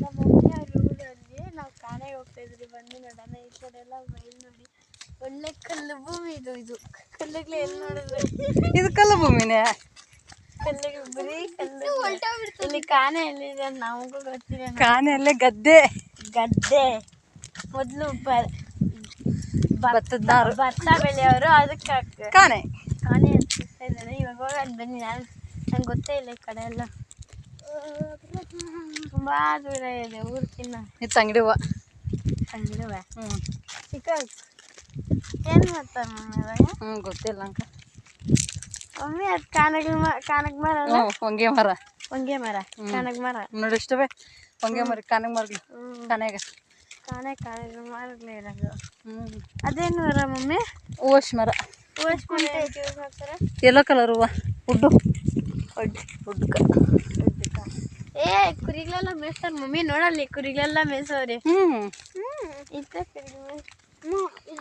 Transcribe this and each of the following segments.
ನಮ್ಮ ಮಮ್ಮಿ ಅವ್ರ ಊರಲ್ಲಿ ನಾವು ಕಾನೆಗೆ ಹೋಗ್ತಾ ಇದ್ರಿ. ಬನ್ನಿ ನೋಡೋಣ. ಈ ಕಡೆ ಎಲ್ಲ ಬಯಲು ನೋಡಿ, ಒಳ್ಳೆ ಕಲ್ಲು ಭೂಮಿ ಇದು. ಇದು ಕಲ್ಲುಗಳು ಎಲ್ಲಿ ನೋಡಿದ್ರೆ ಇದು ಕಲ್ಲು ಭೂಮಿನೇ. ಕಲ್ಲಿಗೆ ಬರೀ ಕಲ್ಲು. ಇಲ್ಲಿ ಕಾನೆ ಎಲ್ಲಿದೆ ಅಂತ ನಮಗೂ ಗೊತ್ತಿಲ್ಲ. ಕಾನೆ ಅಲ್ಲೇ ಗದ್ದೆ ಮೊದಲು ಭತ್ತದ ನಾರು ಭತ್ತ ಬೆಳೆಯೋರು ಅದಕ್ಕೆ ಕಾನೆ ಅಂತಿಸ್ತಾ ಇದ್ದಾರೆ. ಇವಾಗ ಹೋಗೋದು ಬನ್ನಿ. ನಂಗೆ ಗೊತ್ತೇ ಇಲ್ಲ ಈ ಕಡೆ ಎಲ್ಲ. ತುಂಬ ದೂರ ಇದೆ ಊರ್ಕಿನ್ನ. ಇದು ಅಂಗಡಿ ಹೂವು. ಅಂಗಡಿವೆ ಚಿಕ್ಕ ಏನು ಮಾಡ್ತಾರೆ ಮಮ್ಮಿ ಇವಾಗ? ಗೊತ್ತಿಲ್ಲ ಅಂಕ ಮಮ್ಮಿ. ಅದು ಕಾನಗ ಮರ ಅಲ್ಲ? ಹೊಂಗೆ ಮರ. ಹೊಂಗೆ ಮರ, ಕಾನಗ ಮರ ನೋಡಿ ಇಷ್ಟವೇ ಹೊಂಗೆ ಮರ. ಕಾನಗ ಮರಗಳು ಕಾನೆಗ ಕಾನಗ ಮರಗಳೇ ಇರೋದು. ಅದೇನು ಮರ ಮಮ್ಮಿ? ಓಶ್ ಮರ. ಓಶ್ ಮರ ಯೂಸ್ ಮಾಡ್ತಾರೆ. ಯೆಲ್ಲೋ ಕಲರ್ ಹೂವು. ಉಡ್ಡು ಏ ಕುರಿಗಳೆಲ್ಲ ಮೇಯ್ಸ್ತಾರೆ ಮಮ್ಮಿ. ನೋಡಲ್ಲಿ ಕುರಿಗಳೆಲ್ಲ ಮೇಯ್ಸವ್ರಿ. ಇತ್ತೆ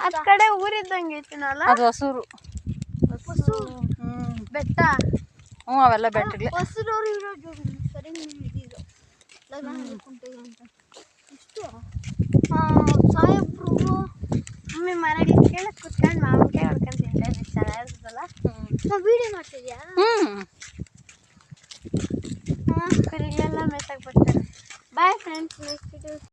ಅದ್ ಕಡೆ ಊರಿದ್ದಂಗೆ ಐತಿನಲ್ಲ. ಅದು ಹೊಸೂರು. ಬೆಟ್ಟ. ಅವೆಲ್ಲ ಬೆಟ್ಟಗಳೇ. ಹೊಸೂರವ್ರು ಇರೋದು ಸರಿ. ಇದು ಸಾಹೇಬ್ರು ಮಮ್ಮಿ ಮನೆಗೆ ಕೇಳಿ ಕುತ್ಕೊಂಡು ಮಾವಿನಕಾಯಿ ಹೊಡ್ಕೊಂಡು ತಿಂತಾರೆ. ಚೆನ್ನಾಗಿರ್ತದಲ್ಲ. ನಾವು ವೀಡಿಯೋ ಮಾಡ್ತಿದ್ಯಾ? ಕುರಿಗಳೆಲ್ಲ ಮೇಯ್ಸಕ್ಕೆ ಬರ್ತಾರೆ. Bye friends. ನೆಕ್ಸ್ಟ್